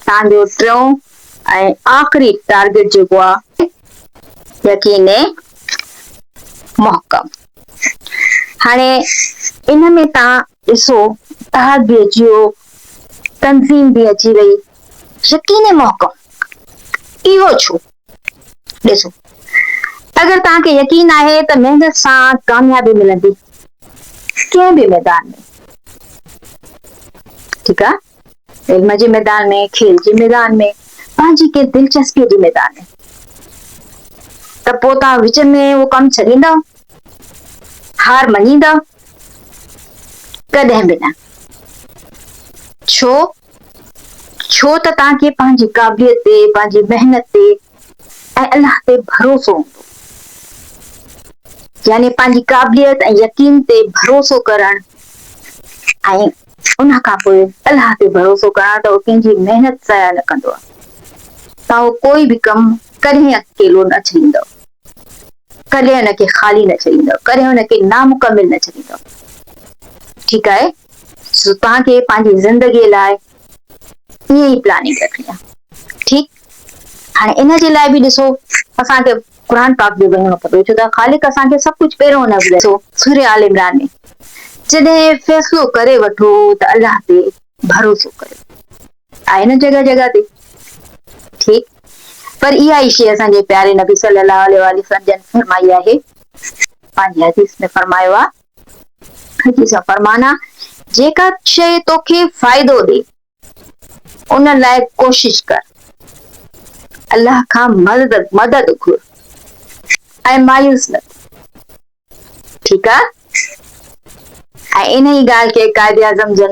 तव्हांजो टियों ऐं आख़िरी टारगेट जेको आहे यकीन मुहकम। हाणे इन में तव्हां ॾिसो इत्तेहाद बि अची वियो, तंज़ीम बि अची वई, यकीन मुहकम इहो छो? ॾिसो, अगरि तव्हांखे यकीन आहे त महिनत सां कामयाबी मिलंदी कंहिं बि मैदान में, ठीकु आहे, इल्म जे मैदान में, खेल जे मैदान में, पंहिंजी कंहिं दिलचस्पीअ जे मैदान में, त पोइ तव्हां विच में उहो कमु छॾींदव, हार मञींदव? कॾहिं बि न। छो? छो त तव्हांखे पंहिंजी क़ाबिलियत ते, पंहिंजी महिनत ते ऐं अलाह ते भरोसो हूंदो। यानी पंहिंजी क़ाबिलियत ऐं यकीन ते भरोसो करणु ऐं उन खां पोइ अलाह ते भरोसो करणु त उहो कंहिंजी महिनत ज़ाया न कंदो आहे। तव्हां उहो कोई बि कमु कॾहिं अकेलो न छॾींदव, कॾहिं हुनखे ख़ाली न छॾींदव, कॾहिं हुनखे नामुकमिल न छॾींदव। ठीकु आहे, सो तव्हांखे पंहिंजी ज़िंदगीअ लाइ ईअं ई प्लानिंग रखणी आहे। ठीकु, हाणे इन जे लाइ बि ॾिसो असांखे क़ुर पाक बि वञणो पवंदो, छो त ख़ालिक असांखे सभु कुझु पहिरियों न ॿुधायो। सूरह आल इमरान में जॾहिं फ़ैसिलो करे वठो त अलाह ते भरोसो कयो, आहे न जगह जगह ते। ठीकु, पर इहा ई शइ असांजे प्यारे नबी सल्लल्लाहु अलैहि वसल्लम फरमाई आहे, पंहिंजी हदीस में फरमायो आहे, हदीस फरमाना, जेका शइ तोखे फ़ाइदो ॾे उन लाइ कोशिश कर, अलाह खां मदद घुर ऐं मायूस न। ठीकु आहे, ऐं इन ई ॻाल्हि खे काइदे आज़म जन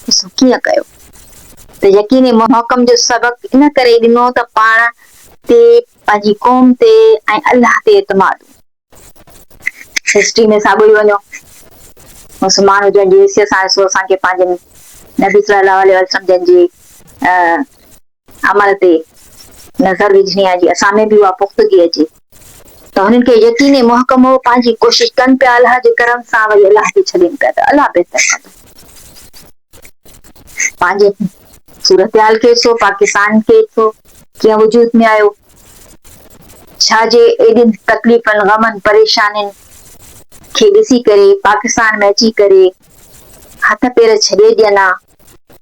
ॾिसो कीअं कयो त यकीन मुहकम जो सबक़ इन करे ॾिनो त पाण ते, पंहिंजी क़ौम ते ऐं अलाह ते एतमाद। हिस्ट्री में साॻियो वञो, मुस्लमान हुजण जी हैसियत सां ॾिसो असांखे पंहिंजे नबी सल्लल्लाहु अलैहि वसल्लम जे अमल ते नज़र विझणी आहे, जी असां में बि उहा पुख़्तगी अचे, त हुननि खे यकीन मुहकम हो, पंहिंजी कोशिश कनि पिया अलाह जे करम सां, वरी अलाह खे छॾनि पिया त अलाह बहितर कंदो। पंहिंजे सूरत हाल खे ॾिसो, पाकिस्तान खे ॾिसो कीअं वजूद में आयो, छाजे एॾिन तकलीफ़नि, ग़मनि, परेशानियुनि खे ॾिसी करे पाकिस्तान में अची करे हथ पेर छॾे ॾियनि हा,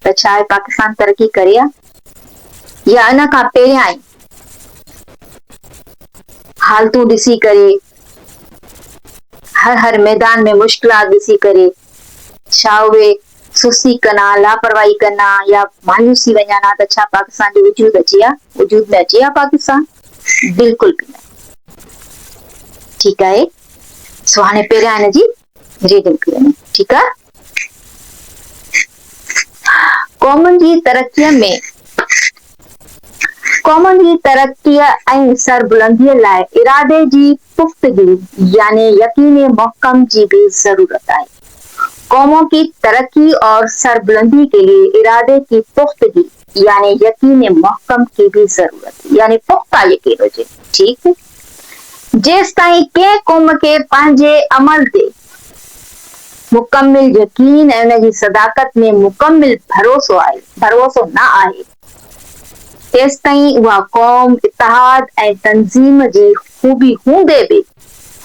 त छा आहे पाकिस्तान तरक़ी करे हा? या इन खां पहिरियां ई हालतूं ॾिसी करे, हर मैदान में मुश्किलात ॾिसी करे छा उहे सुस्ती कनि हा, लापरवाही कनि हा या मायूसी वञनि हा, त छा पाकिस्तान जो वजूद अचे हा? वजूद में अचे हा पाकिस्तान? बिल्कुल बि न। ठीकु आहे, सो हाणे पहिरियां हिनजी रीडिंग थी वञे। ठीकु आहे, क़ौमुनि जी तरक़ीअ में, क़ौमुनि जी तरक़ीअ ऐं सरबुलंदीअ लाइ इरादे जी पुख्तगी यानी यकीन मुहकम की भी जरूरत है। कौमों की तरक्की और सरबुलंदी के लिए इरादे की पुख्तगी यानी यकीन मुहकम की भी जरूरत, यानी पुख्ता यकीन हुजे। ठीक, जेस ताईं कंहिं क़ौम खे पंहिंजे अमल ते मुकमिल यकीन ऐं उनजी सदाकत में मुकमिल भरोसो न आहे, तेस ताईं उहा क़ौम इत्तेहाद ऐं तंज़ीम जी खूबी हूंदे बि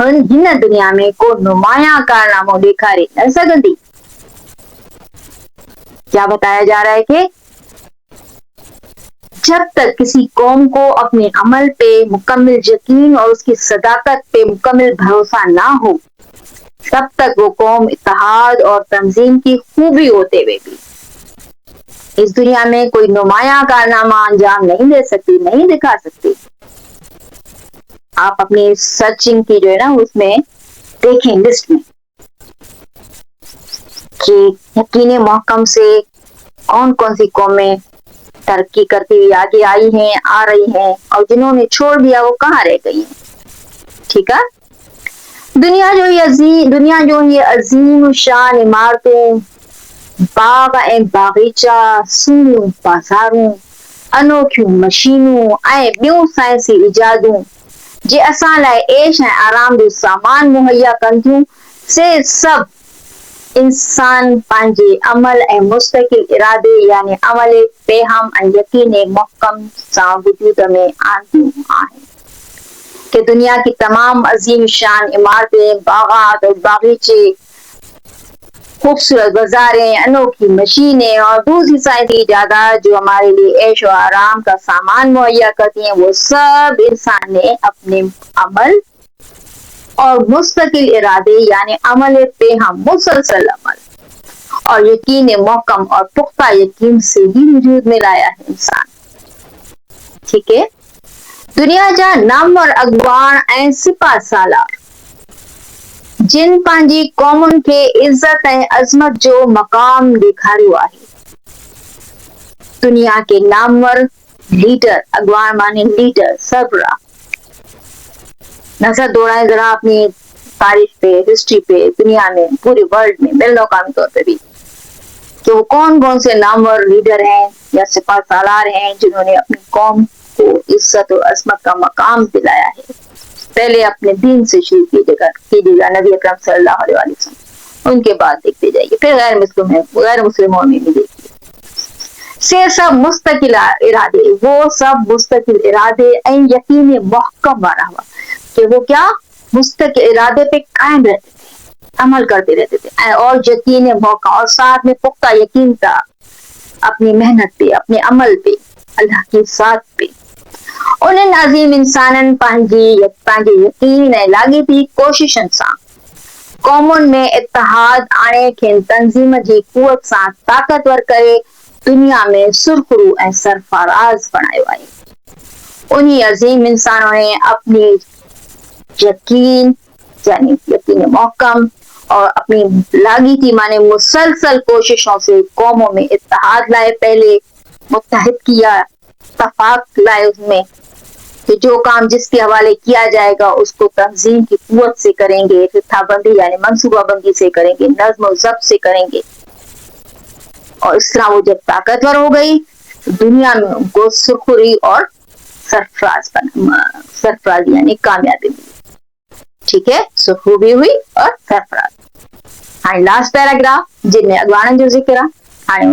हिन दुनिया में को नुमाया कारनामो ॾेखारे न सघंदी। क्या बताया जा रहा है कि जब तक किसी कौम को अपने अमल पे मुकम्मिल यकीन और उसकी सदाकत पे मुकम्मिल भरोसा ना हो, तब तक वो कौम इत्तेहाद और तंजीम की खूबी होते हुए भी इस दुनिया में कोई नुमाया कारनामा अंजाम नहीं दे सकती, नहीं दिखा सकती। आप अपनी सर्चिंग की जो है ना उसमें देखें लिस्ट में कि यकीन मुहकम से कौन कौन सी कौमें तरक्की करती हुई आगे आई हैं, आ रही हैं, और जिन्होंने छोड़ दिया वो कहाँ रह गई हैं। ठीक है, दुनिया जो ये अजीम शान इमारतों, बाग ऐं बागीचा, सूरियूं बाज़ारूं, अनोखियूं मशीनूं ऐं ॿियूं साइंसी इजादूं जे असां लाइ ऐश ऐं आराम जो सामान मुहैया कनि थियूं, से सभु इंसान पंहिंजे अमल ऐं मुस्तकिल इरादे यानी अमल पेहम ऐं यकीन मुहकम सां वजूद में आंदियूं आहिनि कि दुनिया की तमाम अजीम शान इमारतें, बागात और बागीचे, खूबसूरत बाजारें, अनोखी मशीनें और दूसरी साइंसी इजादात जो हमारे लिए ऐश और आराम का सामान मुहैया करती हैं, वो सब इंसान ने अपने अमल और मुस्तकिल इरादे यानी अमल पेहम मुसलसल अमल और यकीन मोहकम और पुख्ता यकीन से ही वजूद में लाया है इंसान। ठीक है, दुनिया जा नामवर अगवान ऐं सिपा सालार जिन पंहिंजी कौमुनि खे इज्जत ऐं अज़मत जो मक़ाम ॾेखारियो आहे। दुनिया के नामवर लीडर, अगवान माने लीडर, सरबराह। नजर दौड़ाएं जरा अपनी तारीख पे, हिस्ट्री पे, दुनिया में, पूरे वर्ल्ड में, बिल मकामी तौर पे भी, कि वो कौन कौन से नामवर लीडर हैं या सिपा सालार हैं जिन्होंने अपनी कौम को इज्जत और अजमत का मकाम दिलाया है। पहले अपने दीन से शुरू कीजिएगा नबी अकरम सल्लल्लाहु अलैहि वसल्लम, उनके बाद देखते जाइए, फिर गैर मुस्लिमों में भी देखिए। से सब मुस्तकिल इरादे, वो सब मुस्तकिल इरादे ऐं यकीन मुहकम वाला हुआ कि वो क्या मुस्तकिल इरादे पे कायम रहते थे, अमल करते रहते थे और यकीन मौका और साथ में पुख्ता यकीन था अपनी मेहनत पे, अपने अमल पे, अल्लाह की साथ पे। उन्हनि अज़ीम इंसाननि पंहिंजे यकीन ऐं लाॻीती कोशिशनि सां क़ौमुनि में इत्तेहाद आणे खेनि तंज़ीम जी क़ुवत सां ताक़तवर करे दुनिया में सुरखरू ऐं सरफराज बणायो आहे। उन्हीं अज़ीम इंसानों ने अपनी यकीन यानी यकीन मोहकम और अपनी लाॻीती माने मुसलसल कोशिशों से कौमों में इत्तेहाद लाए, पहले मुत्तहिद किया, इत्तफाक लाए उसमें कि जो काम जिसके हवाले किया जाएगा उसको तंजीम की कुव्वत से करेंगे, फिथाबंदी यानी मंसूबाबंदी से करेंगे, नज्म और ज़ब्त से करेंगे। और इस तरह वो जब ताकतवर हो गई तो दुनिया में उनको सुरखुरी और सरफराज यानी कामयाबी मिली। ठीक है, सुरखुरी भी हुई और सरफराज। हाँ, लास्ट पैराग्राफ जिनमें अगवाननि जो जिक्र आहे।